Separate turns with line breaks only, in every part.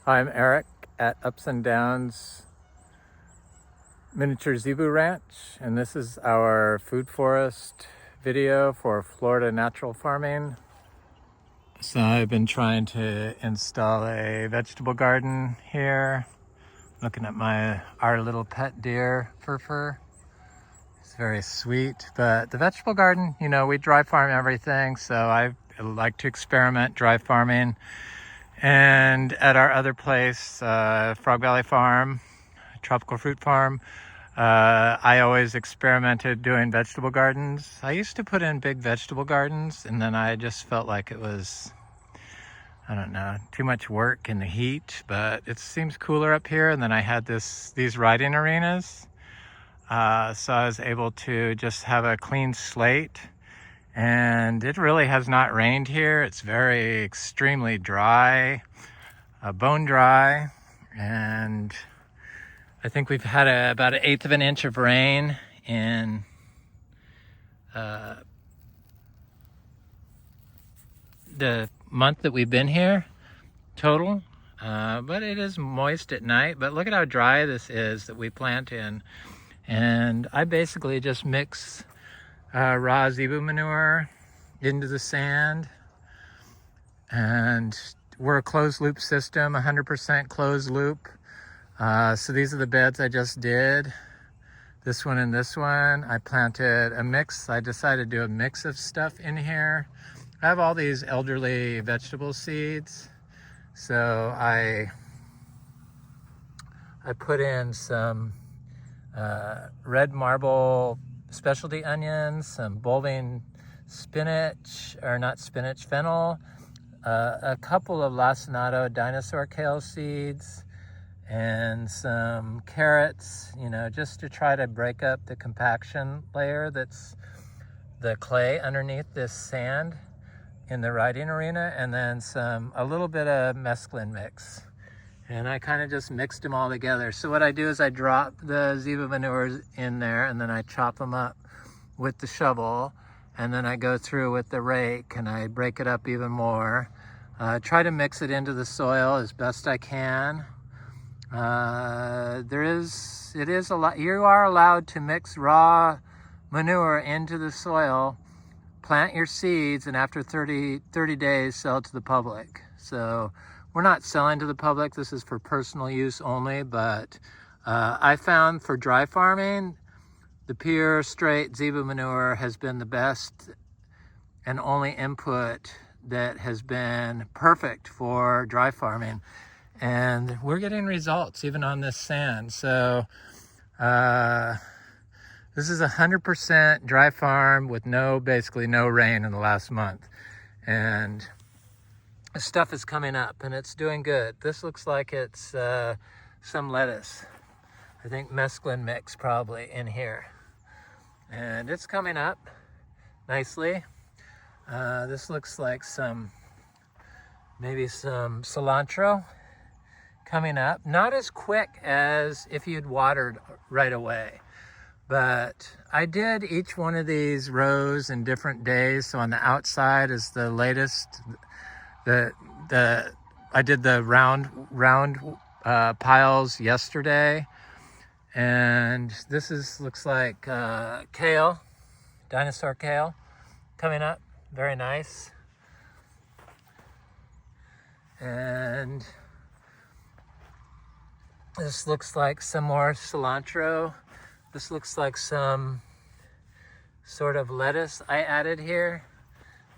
Hi, I'm Eric at Ups and Downs Miniature Zebu Ranch, and this is our food forest video for Florida natural farming. So I've been trying to install a vegetable garden here, looking at our little pet deer, Fur. It's very sweet, but the vegetable garden, we dry farm everything, so I like to experiment dry farming. And at our other place, Frog Valley Farm, tropical fruit farm, I always experimented doing vegetable gardens. I used to put in big vegetable gardens, and then I just felt like it was, I don't know, too much work in the heat, but it seems cooler up here. And then I had these riding arenas. So I was able to just have a clean slate, and it really has not rained here. It's very extremely dry, bone dry, and I think we've had about 1/8 of an inch of rain in the month that we've been here total. But it is moist at night. But look at how dry this is that we plant in. And I basically just mix raw zebu manure into the sand. And we're a closed loop system, 100% closed loop. So these are the beds I just did. This one and this one. I planted a mix. I decided to do a mix of stuff in here. I have all these elderly vegetable seeds. So I put in some red marble specialty onions, some bulbing spinach, or not spinach, fennel, a couple of lacinato dinosaur kale seeds, and some carrots, just to try to break up the compaction layer that's the clay underneath this sand in the riding arena, and then a little bit of mesclun mix. And I kind of just mixed them all together. So what I do is I drop the zebu manures in there, and then I chop them up with the shovel, and then I go through with the rake and I break it up even more. Try to mix it into the soil as best I can. It is a lot. You are allowed to mix raw manure into the soil, plant your seeds, and after 30 days sell to the public. So we're not selling to the public. This is for personal use only, but I found for dry farming, the pure straight zebu manure has been the best and only input that has been perfect for dry farming. And we're getting results even on this sand. So this is 100% dry farm with basically no rain in the last month. And stuff is coming up and it's doing good. This looks like it's some lettuce. I think mesclun mix probably in here. And it's coming up nicely. This looks like maybe some cilantro coming up. Not as quick as if you'd watered right away. But I did each one of these rows in different days. So on the outside is the latest. I did the round piles yesterday, and this looks like kale, dinosaur kale, coming up, very nice. And this looks like some more cilantro. This looks like some sort of lettuce I added here.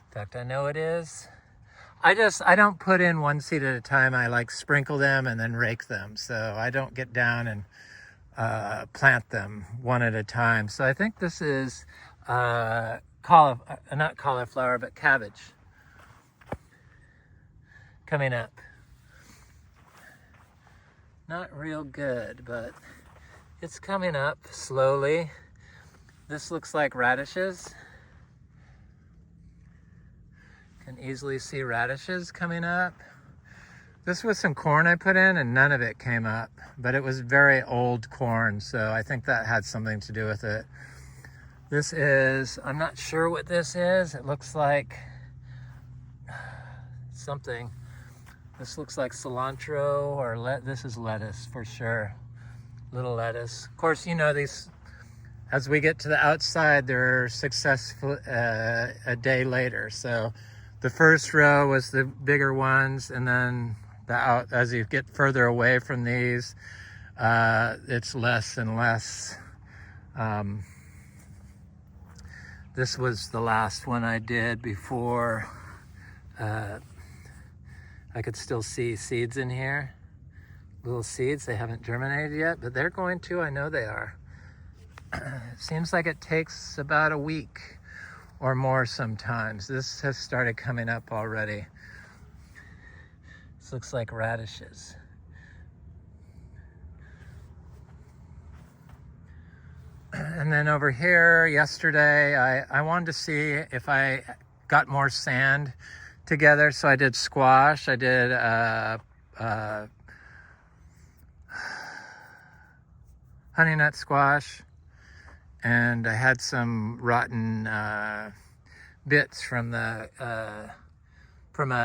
In fact, I know it is. I don't put in one seed at a time. I like sprinkle them and then rake them. So I don't get down and plant them one at a time. So I think this is not cauliflower, but cabbage coming up. Not real good, but it's coming up slowly. This looks like radishes. Can easily see radishes coming up. This was some corn I put in and none of it came up, but it was very old corn, so I think that had something to do with it. I'm not sure what this is. It looks like something. This looks like cilantro, or this is lettuce for sure. Little lettuce. Of course, you know, these, as we get to the outside, they're successful a day later. So the first row was the bigger ones, and then as you get further away from these, it's less and less. This was the last one I did before I could still see seeds in here. Little seeds, they haven't germinated yet, but they're going to, I know they are. It seems like it takes about a week or more sometimes. This has started coming up already. This looks like radishes. And then over here yesterday, I wanted to see if I got more sand together. So I did squash, I did honey nut squash, and I had some rotten bits from an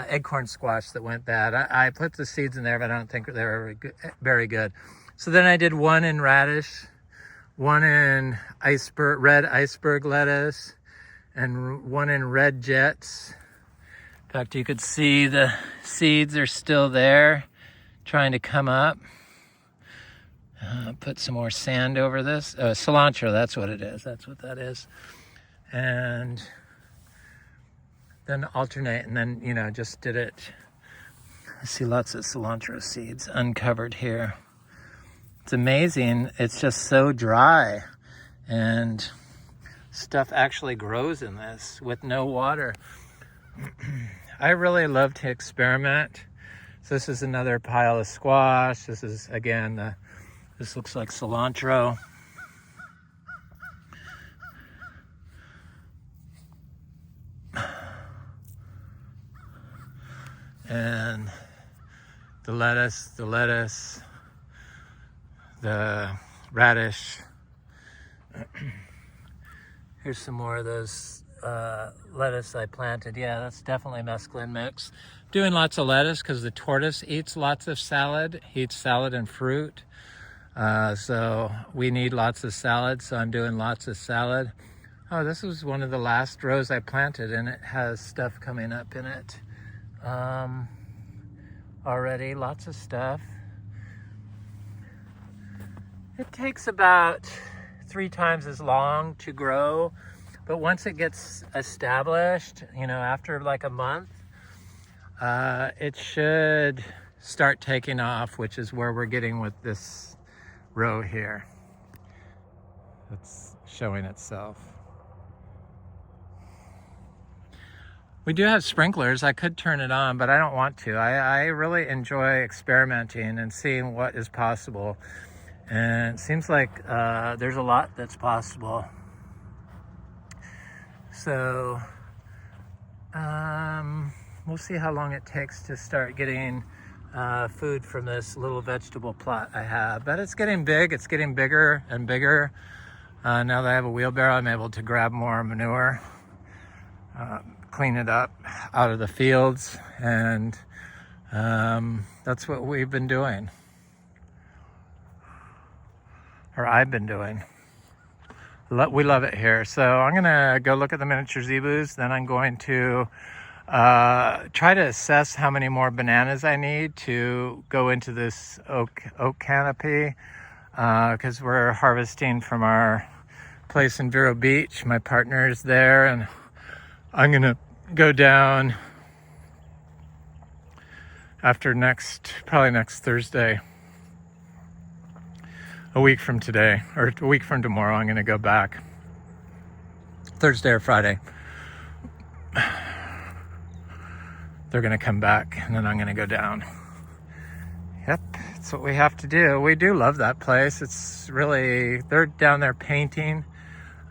acorn squash that went bad. I put the seeds in there, but I don't think they were very good. So then I did one in radish, one in red iceberg lettuce, and one in red jets. In fact, you could see the seeds are still there, trying to come up. Put some more sand over this. Cilantro, that's what it is. That's what that is. And then alternate, and then, you know, just did it. I see lots of cilantro seeds uncovered here. It's amazing. It's just so dry, and stuff actually grows in this with no water. I really love to experiment. So this is another pile of squash. This is, again, this looks like cilantro. And the lettuce, the radish. Here's some more of those lettuce I planted. Yeah, that's definitely mesclun mix. Doing lots of lettuce because the tortoise eats lots of salad. He eats salad and fruit. So we need lots of salad, so I'm doing lots of salad. Oh, this was one of the last rows I planted, and it has stuff coming up in it. Already, lots of stuff. It takes about 3 times as long to grow, but once it gets established, you know, after like a month, it should start taking off, which is where we're getting with this row here. It's showing itself. We do have sprinklers. I could turn it on, but I don't want to. I really enjoy experimenting and seeing what is possible. And it seems like there's a lot that's possible. So we'll see how long it takes to start getting food from this little vegetable plot I have. But it's getting big. It's getting bigger and bigger. Now that I have a wheelbarrow, I'm able to grab more manure, clean it up out of the fields, and that's what we've been doing. Or I've been doing. We love it here. So I'm gonna go look at the miniature zebus. Then I'm going to try to assess how many more bananas I need to go into this oak canopy, because we're harvesting from our place in Vero Beach. My partner is there, and I'm gonna go down after probably next Thursday. A week from today, or a week from tomorrow, I'm gonna go back. Thursday or Friday. They're gonna come back, and then I'm gonna go down. Yep, it's what we have to do. We do love that place. It's really, they're down there painting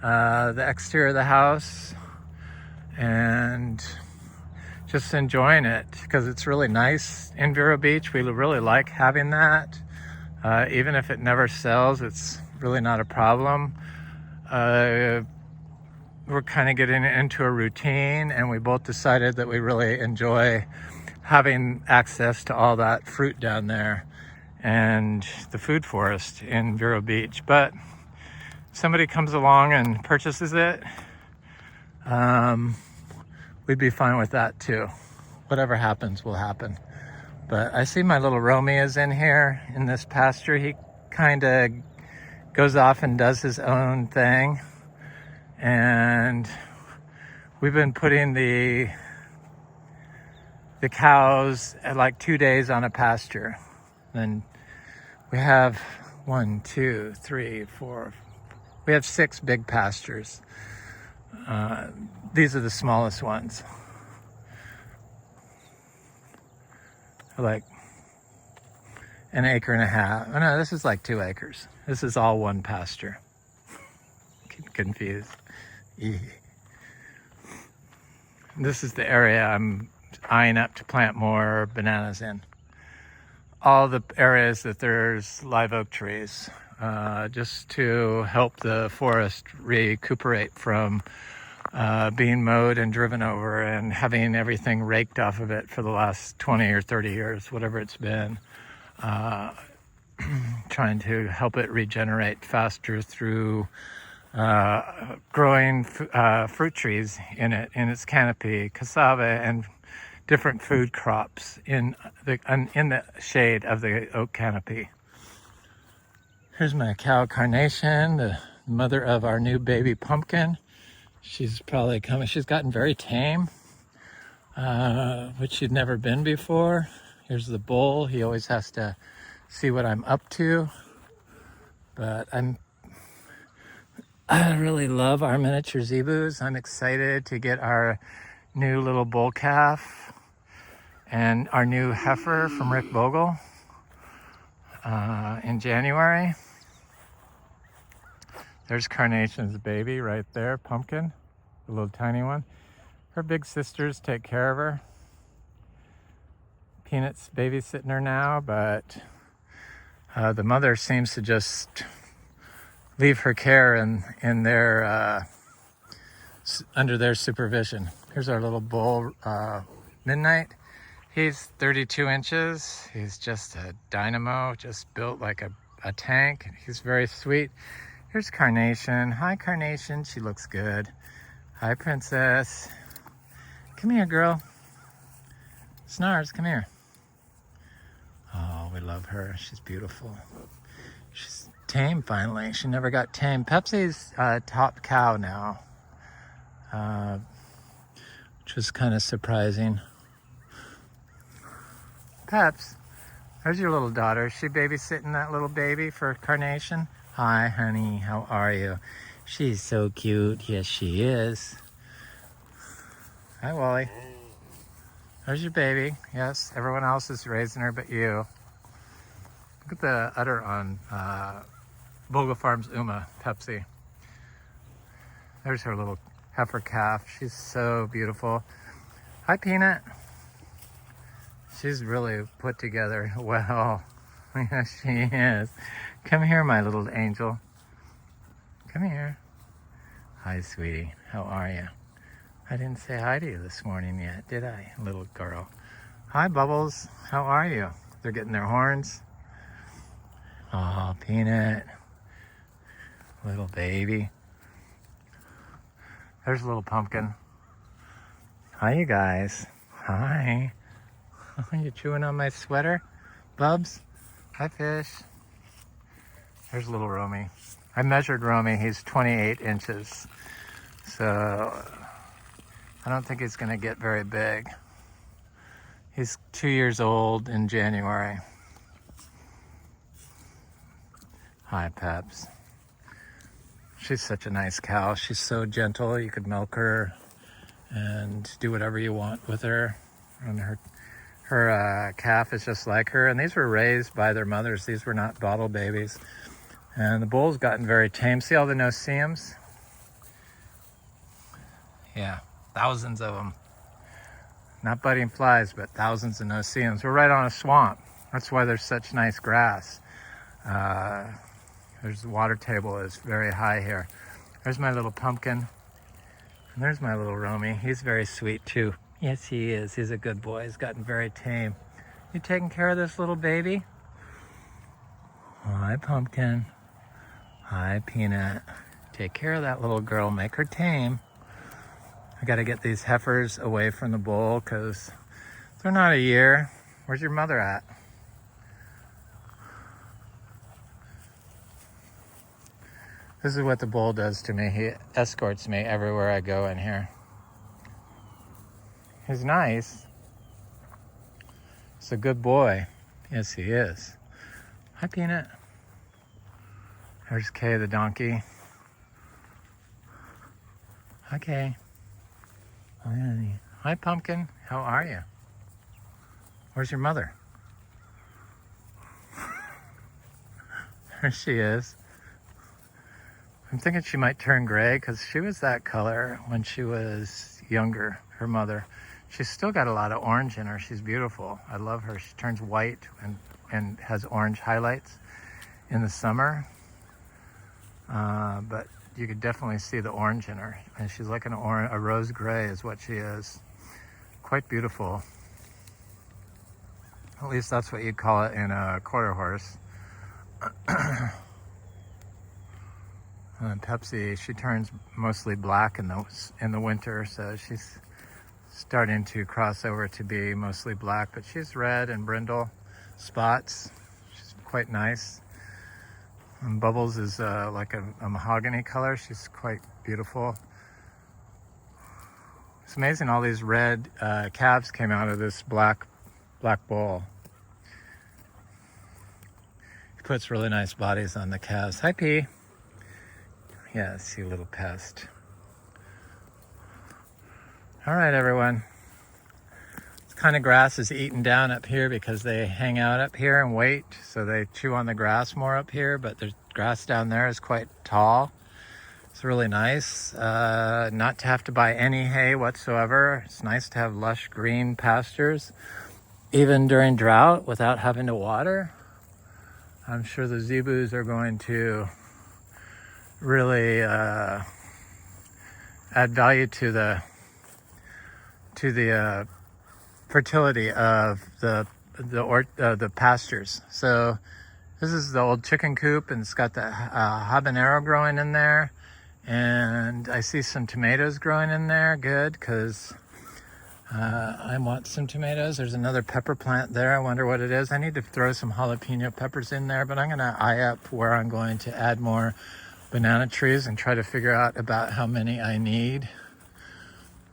the exterior of the house and just enjoying it because it's really nice in Vero Beach. We really like having that. Even if it never sells, it's really not a problem. We're kind of getting into a routine, and we both decided that we really enjoy having access to all that fruit down there and the food forest in Vero Beach. But somebody comes along and purchases it, we'd be fine with that too. Whatever happens will happen. But I see my little Romy is in here in this pasture. He kind of goes off and does his own thing. And we've been putting the cows at like 2 days on a pasture. And we have 1, 2, 3, 4. We have 6 big pastures. These are the smallest ones. Like 1.5 acres. Oh no, this is like 2 acres. This is all one pasture. Get confused. This is the area I'm eyeing up to plant more bananas in. All the areas that there's live oak trees, just to help the forest recuperate from being mowed and driven over and having everything raked off of it for the last 20 or 30 years, whatever it's been. Trying to help it regenerate faster through growing fruit trees in its canopy, cassava and different food crops in the shade of the oak canopy. Here's my cow Carnation, the mother of our new baby pumpkin. She's probably coming. She's gotten very tame, which she'd never been before. Here's the bull. He always has to see what I'm up to. But I really love our miniature zebus. I'm excited to get our new little bull calf and our new heifer from Rick Bogle in January. There's Carnation's baby right there, Pumpkin, the little tiny one. Her big sisters take care of her. Peanut's babysitting her now, but the mother seems to just leave her care in their under their supervision. Here's our little bull, Midnight. He's 32 inches. He's just a dynamo, just built like a tank. He's very sweet. Here's Carnation. Hi, Carnation. She looks good. Hi, Princess. Come here, girl. Snars, come here. Oh, we love her. She's beautiful. She's tame finally. She never got tame. Pepsi's top cow now, which was kind of surprising. Peps, there's your little daughter. Is she babysitting that little baby for Carnation? Hi, honey. How are you? She's so cute. Yes, she is. Hi, Wally. There's your baby. Yes, everyone else is raising her but you. Look at the udder on Bogle Farms Uma, Pepsi. There's her little heifer calf. She's so beautiful. Hi, Peanut. She's really put together well. Yes, she is. Come here, my little angel. Come here. Hi, sweetie. How are you? I didn't say hi to you this morning yet, did I, little girl? Hi, Bubbles. How are you? They're getting their horns. Oh, Peanut. Little baby. There's a little Pumpkin. Hi, you guys. Hi. Are you chewing on my sweater, Bubs? Hi, fish. There's little Romy. I measured Romy. He's 28 inches. So I don't think he's going to get very big. He's 2 years old in January. Hi, Peps. She's such a nice cow. She's so gentle. You could milk her and do whatever you want with her. And her calf is just like her. And these were raised by their mothers. These were not bottle babies. And the bull's gotten very tame. See all the no-see-ums? Yeah, thousands of them. Not budding flies, but thousands of no-see-ums. We're right on a swamp. That's why there's such nice grass. The water table is very high here. There's my little Pumpkin. And there's my little Romy. He's very sweet too. Yes, he is. He's a good boy. He's gotten very tame. You taking care of this little baby? Hi, Pumpkin. Hi, Peanut. Take care of that little girl. Make her tame. I got to get these heifers away from the bull because they're not a year. Where's your mother at? This is what the bull does to me. He escorts me everywhere I go in here. He's nice. He's a good boy. Yes, he is. Hi, Peanut. There's Kay the donkey. Hi, Kay. Hi, honey. Hi, Pumpkin. How are you? Where's your mother? There she is. I'm thinking she might turn gray because she was that color when she was younger, her mother. She's still got a lot of orange in her. She's beautiful. I love her. She turns white and has orange highlights in the summer. But you could definitely see the orange in her. And she's like a rose gray is what she is. Quite beautiful. At least that's what you'd call it in a quarter horse. And Pepsi, she turns mostly black in the winter, so she's starting to cross over to be mostly black, but she's red and brindle spots. She's quite nice. And Bubbles is like a mahogany color. She's quite beautiful. It's amazing all these red calves came out of this black bull. He puts really nice bodies on the calves. Hi, P. Yes, you little pest. All right, everyone. This kind of grass is eaten down up here because they hang out up here and wait. So they chew on the grass more up here, but the grass down there is quite tall. It's really nice not to have to buy any hay whatsoever. It's nice to have lush green pastures, even during drought without having to water. I'm sure the zebus are going to really add value to the fertility of the pastures. So this is the old chicken coop, and it's got the habanero growing in there, and I see some tomatoes growing in there. Good, because I want some tomatoes. There's another pepper plant there. I wonder what it is. I need to throw some jalapeno peppers in there, but I'm going to eye up where I'm going to add more banana trees and try to figure out about how many I need.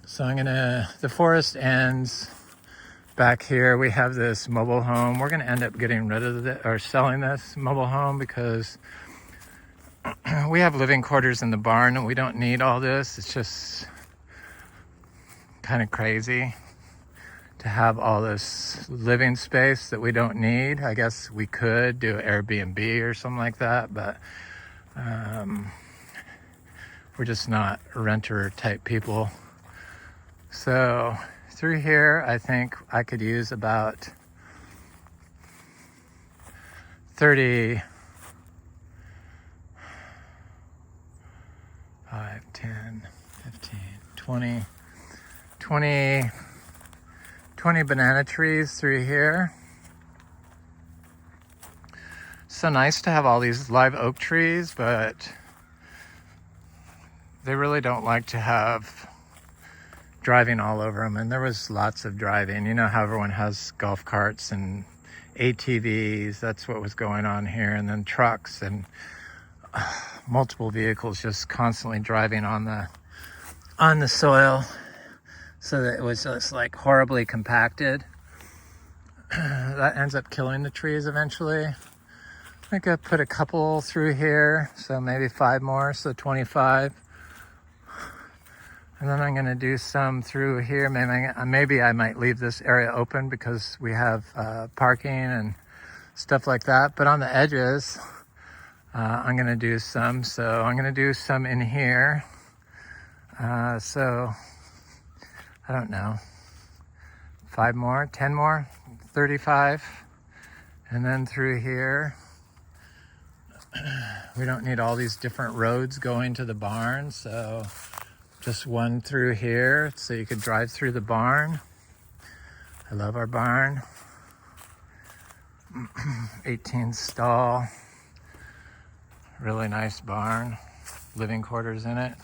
So the forest ends back here. We have this mobile home. We're going to end up getting rid of it or selling this mobile home because we have living quarters in the barn and we don't need all this. It's just kind of crazy to have all this living space that we don't need. I guess we could do Airbnb or something like that, but we're just not renter type people. So through here, I think I could use about 30, 5, 10, 15, 20 banana trees through here. So nice to have all these live oak trees, but they really don't like to have driving all over them. And there was lots of driving. You know how everyone has golf carts and ATVs. That's what was going on here. And then trucks and multiple vehicles just constantly driving on the soil. So that it was just like horribly compacted. That ends up killing the trees eventually. I think I put a couple through here, so maybe 5 more, so 25. And then I'm going to do some through here. Maybe I might leave this area open because we have parking and stuff like that. But on the edges, I'm going to do some. So I'm going to do some in here. So I don't know, 5 more, 10 more, 35. And then through here, we don't need all these different roads going to the barn. So just one through here so you could drive through the barn. I love our barn. 18 stall, really nice barn, living quarters in it.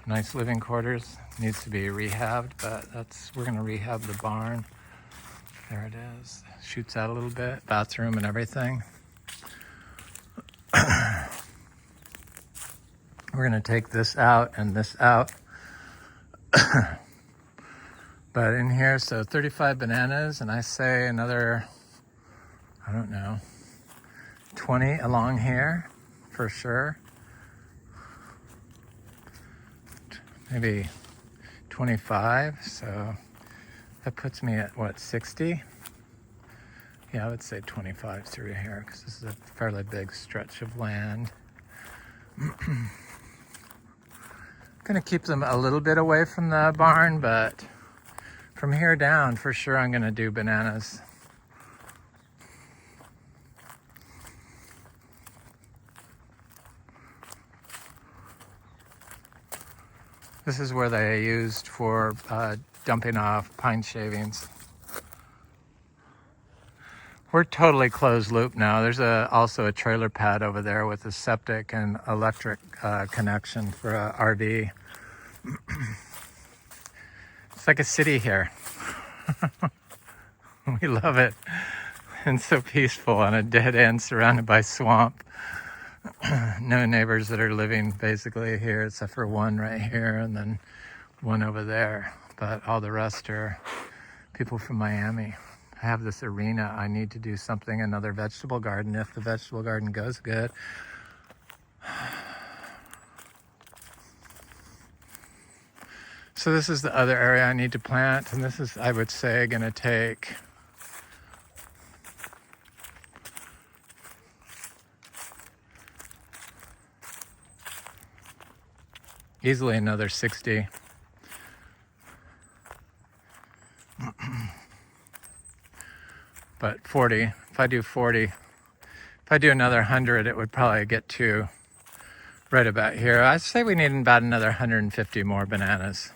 Nice living quarters, needs to be rehabbed, but we're gonna rehab the barn. There it is, shoots out a little bit, bathroom and everything. We're gonna take this out and this out. But in here, so 35 bananas, and I say another, I don't know, 20 along here for sure. Maybe 25, so that puts me at what, 60? Yeah, I would say 25 through here because this is a fairly big stretch of land. Gonna keep them a little bit away from the barn, but from here down, for sure, I'm gonna do bananas. This is where they used for dumping off pine shavings. We're totally closed loop now. There's also a trailer pad over there with a septic and electric connection for a RV. It's like a city here. We love it. And so peaceful on a dead end surrounded by swamp. No neighbors that are living basically here except for one right here and then one over there. But all the rest are people from Miami. I have this arena. I need to do something, another vegetable garden if the vegetable garden goes good. So this is the other area I need to plant, and this is, I would say, going to take easily another 60. But 40, if I do 40, if I do another 100, it would probably get to right about here. I'd say we need about another 150 more bananas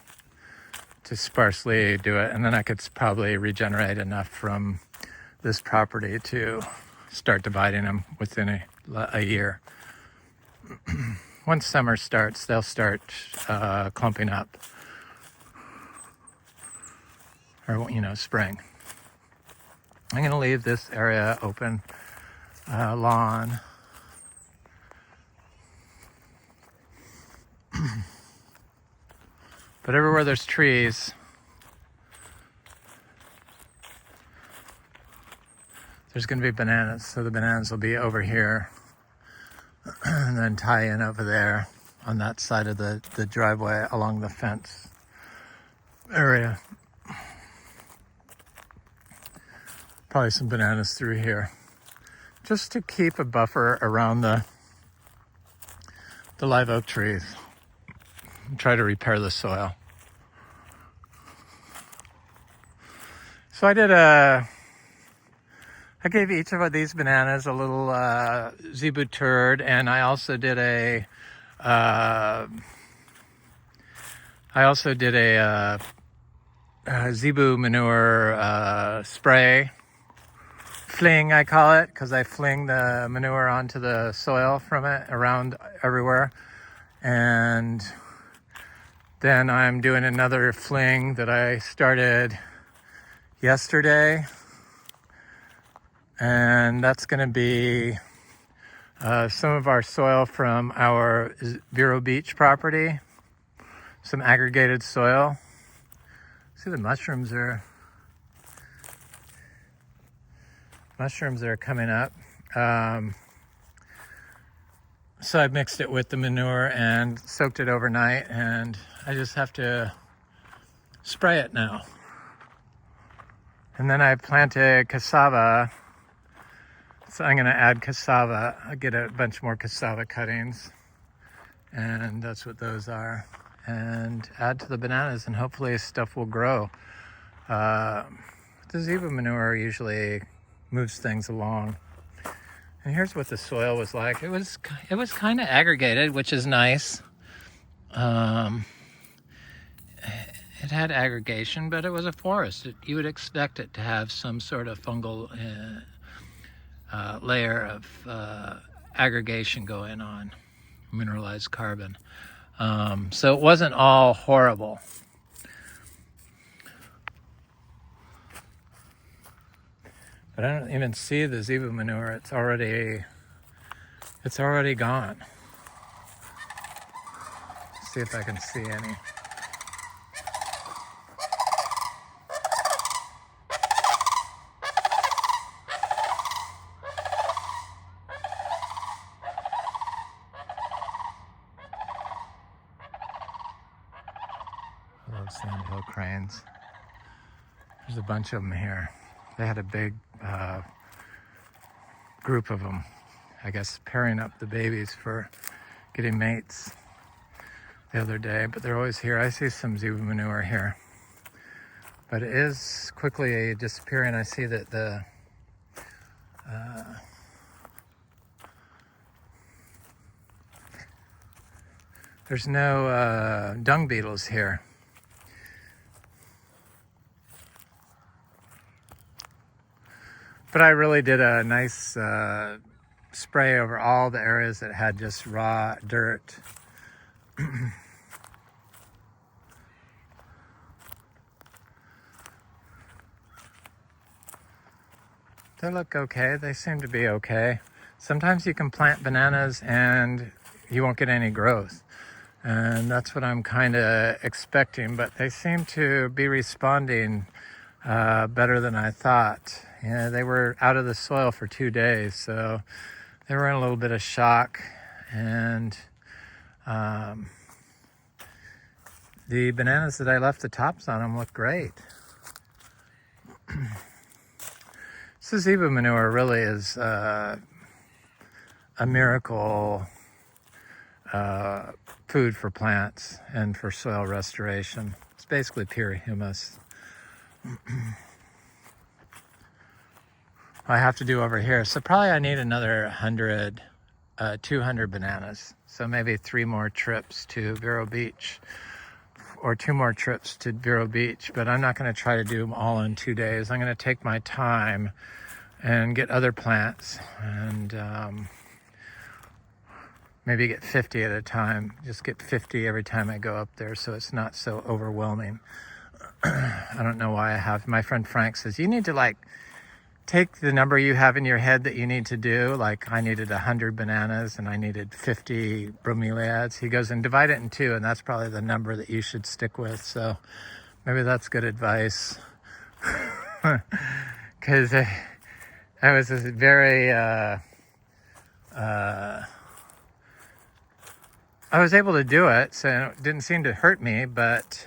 to sparsely do it. And then I could probably regenerate enough from this property to start dividing them within a year. Once summer starts, they'll start clumping up. Or, spring. I'm going to leave this area open, lawn. But everywhere there's trees, there's going to be bananas. So the bananas will be over here and then tie in over there on that side of the driveway along the fence area. Probably some bananas through here, just to keep a buffer around the live oak trees and try to repair the soil. So I gave each of these bananas a little zebu turd, and I also did a zebu manure spray. Fling, I call it, because I fling the manure onto the soil from it around everywhere. And then I'm doing another fling that I started yesterday. And that's going to be some of our soil from our Vero Beach property. Some aggregated soil. See, the mushrooms are coming up. So I mixed it with the manure and soaked it overnight, and I just have to spray it now. And then I planted cassava. So I'm going to add cassava. I get a bunch more cassava cuttings, and that's what those are. And add to the bananas, and hopefully stuff will grow. The zebu manure usually moves things along. And here's what the soil was like. It was kind of aggregated, which is nice. It had aggregation, but it was a forest. You would expect it to have some sort of fungal layer of aggregation going on, mineralized carbon. So it wasn't all horrible. But I don't even see the zebu manure. It's already gone. Let's see if I can see any. I love sandhill cranes. There's a bunch of them here. They had a big group of them, I guess, pairing up the babies for getting mates the other day, but they're always here. I see some zebu manure here, but it is quickly disappearing. I see that there's no dung beetles here. But I really did a nice spray over all the areas that had just raw dirt. They look okay. They seem to be okay. Sometimes you can plant bananas and you won't get any growth. And that's what I'm kind of expecting, but they seem to be responding better than I thought. Yeah, they were out of the soil for 2 days, so they were in a little bit of shock. And the bananas that I left the tops on them look great. So zebu manure really is a miracle food for plants and for soil restoration. It's basically pure humus. I have to do over here. So probably I need another 200 bananas. So maybe 3 more trips to Vero Beach or 2 more trips to Vero Beach, but I'm not going to try to do them all in 2 days. I'm going to take my time and get other plants and maybe get 50 at a time. Just get 50 every time I go up there so it's not so overwhelming. I don't know why I have. My friend Frank says, you need to take the number you have in your head that you need to do. Like I needed 100 bananas and I needed 50 bromeliads. He goes and divide it in 2, and that's probably the number that you should stick with. So maybe that's good advice. Because I was very, I was able to do it, so it didn't seem to hurt me, but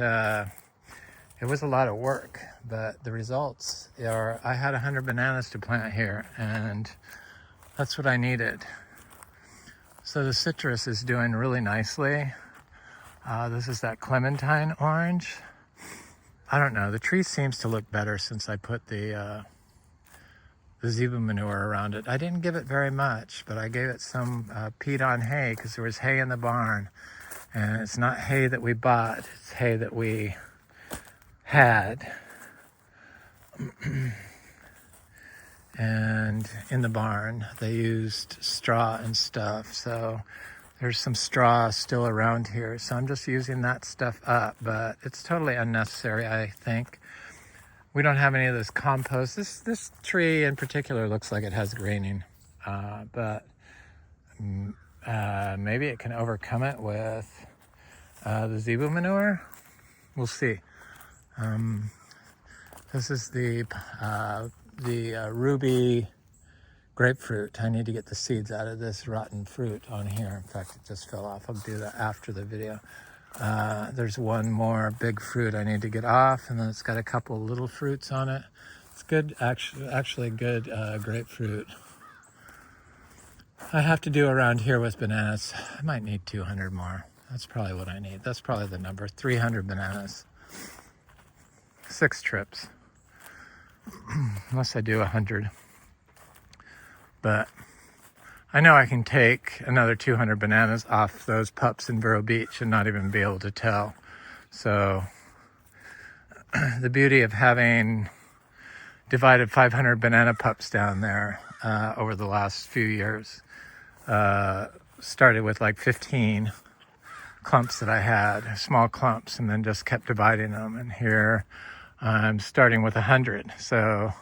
it was a lot of work. But the results are, I had 100 bananas to plant here, and that's what I needed. So the citrus is doing really nicely. This is that clementine orange. I don't know, the tree seems to look better since I put the zebu manure around it. I didn't give it very much, but I gave it some peat on hay because there was hay in the barn. And it's not hay that we bought, it's hay that we had. And in the barn, they used straw and stuff. So there's some straw still around here. So I'm just using that stuff up, but it's totally unnecessary, I think. We don't have any of this compost. This tree in particular looks like it has greening, but maybe it can overcome it with the zebu manure. We'll see. This is the ruby grapefruit. I need to get the seeds out of this rotten fruit on here. In fact, it just fell off. I'll do that after the video. There's one more big fruit I need to get off, and then it's got a couple little fruits on it. It's good, actually good grapefruit. I have to do around here with bananas. I might need 200 more. That's probably what I need. That's probably the number, 300 bananas. 6 trips, unless I do 100. But I know I can take another 200 bananas off those pups in Vero Beach and not even be able to tell. So the beauty of having divided 500 banana pups down there over the last few years, started with like 15 clumps that I had, small clumps, and then just kept dividing them. And here I'm starting with 100. So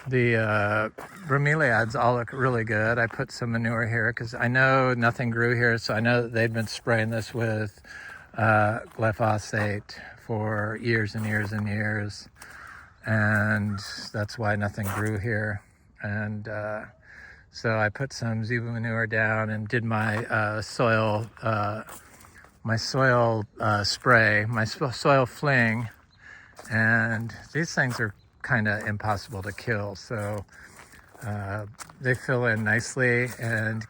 the bromeliads all look really good. I put some manure here because I know nothing grew here, so I know that they'd been spraying this with glyphosate for years and years and years, and that's why nothing grew here. And so I put some zebu manure down and did my soil spray, my soil fling, and these things are kind of impossible to kill, so they fill in nicely and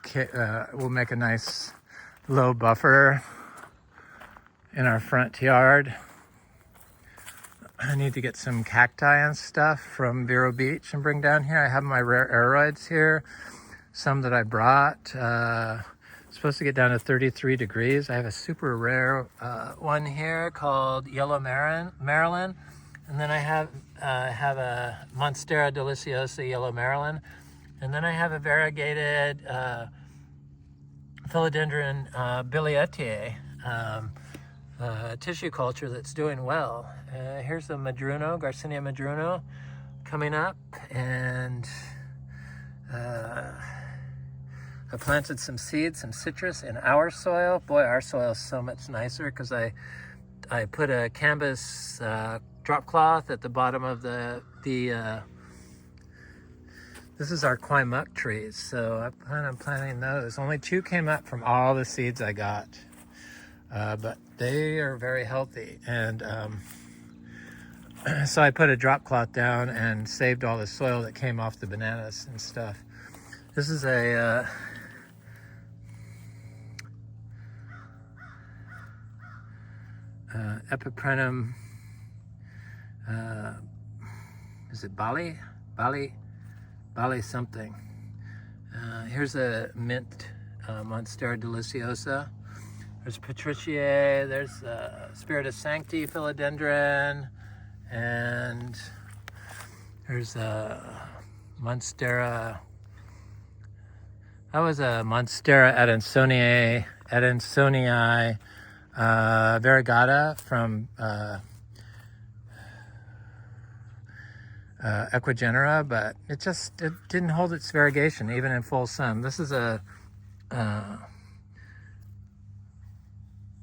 will make a nice low buffer in our front yard. I need to get some cacti and stuff from Vero Beach and bring down here. I have my rare aeroids here, some that I brought. Supposed to get down to 33 degrees. I have a super rare one here called Yellow Maryland. And then I have a Monstera deliciosa Yellow Maryland. And then I have a variegated Philodendron bilietiae tissue culture that's doing well. Here's the Madruno, Garcinia Madruno, coming up. And I planted some seeds, some citrus in our soil. Boy, our soil is so much nicer because I put a canvas drop cloth at the bottom of the this is our kwai muck trees, so I plan on planting those. Only 2 came up from all the seeds I got, but they are very healthy. And so I put a drop cloth down and saved all the soil that came off the bananas and stuff. This is a Epiprenum. Is it Bali something. Here's a mint Monstera deliciosa. There's Patriciae, there's Spiritus Sancti Philodendron, and there's a Monstera. That was a Monstera Adansonii variegata from Equigenera, but it didn't hold its variegation even in full sun. This is a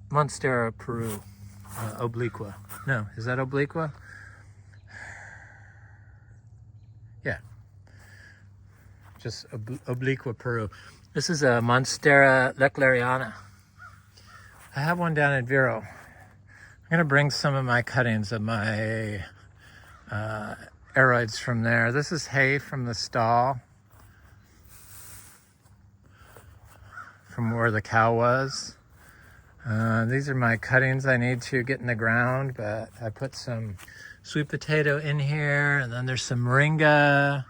Monstera Peru, obliqua. No, is that obliqua? Yeah, just obliqua Peru. This is a Monstera lechleriana. I have one down in Vero. I'm gonna bring some of my cuttings of my aeroids from there. This is hay from the stall, from where the cow was. These are my cuttings I need to get in the ground, but I put some sweet potato in here, and then there's some moringa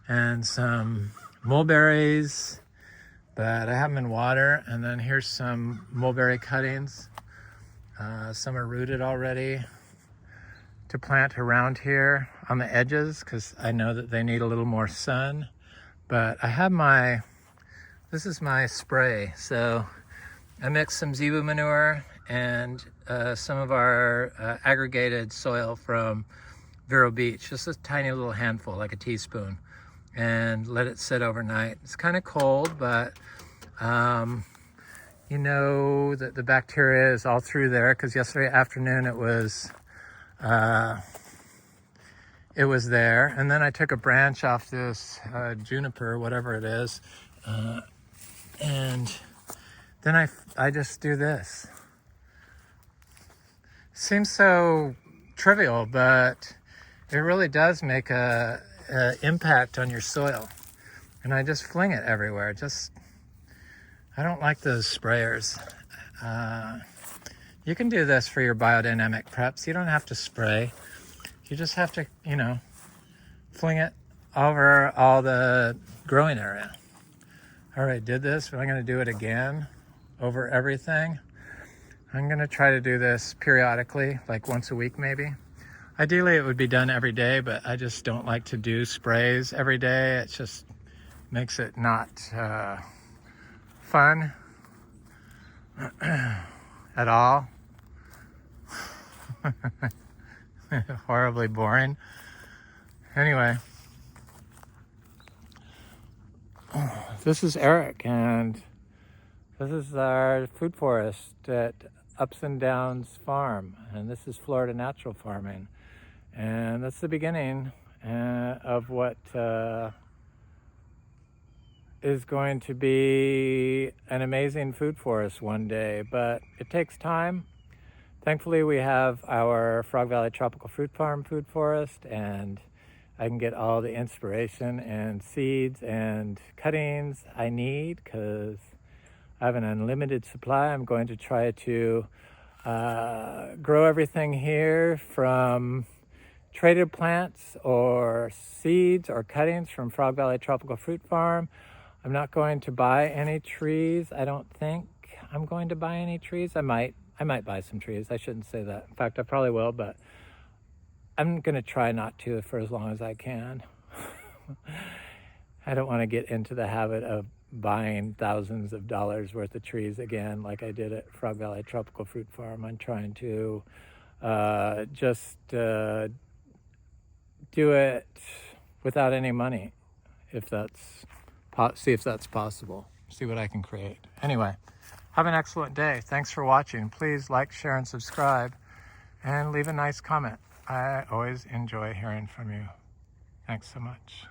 and some mulberries, but I have them in water. And then here's some mulberry cuttings. Some are rooted already to plant around here on the edges because I know that they need a little more sun. But I have this is my spray. So I mixed some zebu manure and some of our aggregated soil from Vero Beach, just a tiny little handful, like a teaspoon, and let it sit overnight. It's kind of cold, but you know that the bacteria is all through there because yesterday afternoon it was there. And then I took a branch off this juniper, whatever it is, and then I just do this. Seems so trivial, but it really does make a impact on your soil. And I just fling it everywhere. I don't like those sprayers. You can do this for your biodynamic preps. You don't have to spray. You just have to, fling it over all the growing area. I already did this, but I'm going to do it again over everything. I'm going to try to do this periodically, like once a week maybe. Ideally, it would be done every day, but I just don't like to do sprays every day. It just makes it not fun at all. Horribly boring. Anyway, this is Eric, and this is our food forest at Ups and Downs Farm, and this is Florida Natural Farming. And that's the beginning of what is going to be an amazing food forest one day, but it takes time. Thankfully, we have our Frog Valley Tropical Fruit Farm food forest, and I can get all the inspiration and seeds and cuttings I need because I have an unlimited supply. I'm going to try to grow everything here from traded plants or seeds or cuttings from Frog Valley Tropical Fruit Farm. I'm not going to buy any trees. I don't think I'm going to buy any trees. I might buy some trees. I shouldn't say that. In fact, I probably will, but I'm going to try not to for as long as I can. I don't want to get into the habit of buying thousands of dollars worth of trees again like I did at Frog Valley Tropical Fruit Farm. I'm trying to just do it without any money, see if that's possible, see what I can create. Anyway, have an excellent day. Thanks for watching. Please like, share, and subscribe, and leave a nice comment. I always enjoy hearing from you. Thanks so much.